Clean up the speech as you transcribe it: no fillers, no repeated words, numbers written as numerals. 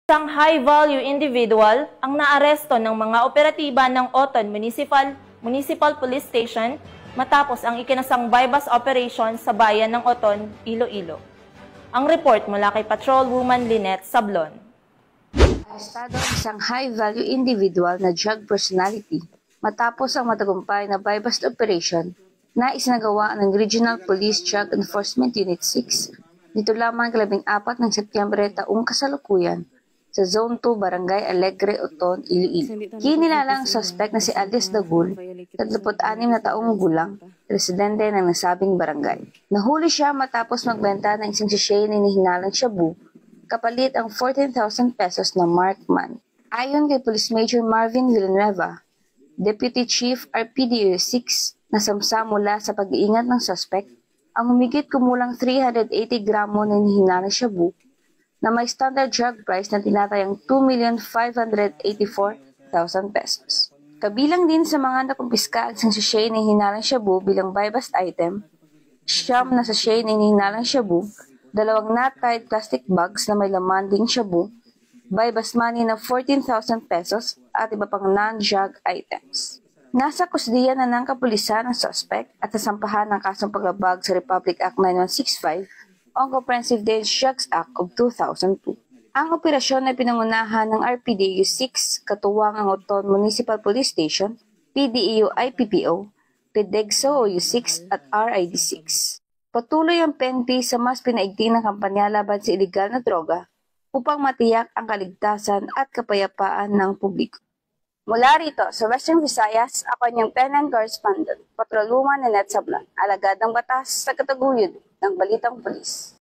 Isang high-value individual ang naaresto ng mga operatiba ng Oton Municipal Police Station matapos ang ikinasang bypass operation sa bayan ng Oton, Iloilo. Ang report mula kay Patrolwoman Lynette Sablon. Arestado ang isang high-value individual na drug personality matapos ang matagumpay na bypass operation na isinagawa ng Regional Police Drug Enforcement Unit 6 dito lamang 14 ng Setyembre taong kasalukuyan sa Zone 2, Barangay Alegre, Oton, Iloilo. Kinilalang suspect na si Alias Dagul, 36 na taong gulang, residente ng nasabing barangay. Nahuli siya matapos magbenta ng isang sachet na hinihinalang shabu, kapalit ang 14,000 pesos na Markman. Ayon kay Police Major Marvin Villanueva, Deputy Chief RPDO 6 na samsa mula sa pag-iingat ng suspect, ang humigit kumulang 380 gramo na hinihinalang shabu na may standard drug price na tinatayang 2,584,000 pesos. Kabilang din sa mga nakumpiska ang isang sachet na hinalang shabu bilang bypass item, siyam na sachet na hinalang shabu, 2 knot-tied plastic bags na may laman ding shabu, bypass money na 14,000 pesos at iba pang non-drug items. Nasa kusdiya na ng kapulisan ang suspect at sasampahan ng kasong paglabag sa Republic Act 9165 o Comprehensive Dangerous Drugs Act of 2002. Ang operasyon ay pinangunahan ng RPDU 6, katuwang ang Oton Municipal Police Station, PDEO IPPO, PDEGSO OU6 at RID6. Patuloy ang PNP sa mas pinaigting na kampanya laban sa iligal na droga upang matiyak ang kaligtasan at kapayapaan ng publiko. Mula rito sa Western Visayas, ako niyang PNN correspondent, Patrolwoman Lynette Sablon, alagad ng batas sa kataguyod ng Balitang Pulis.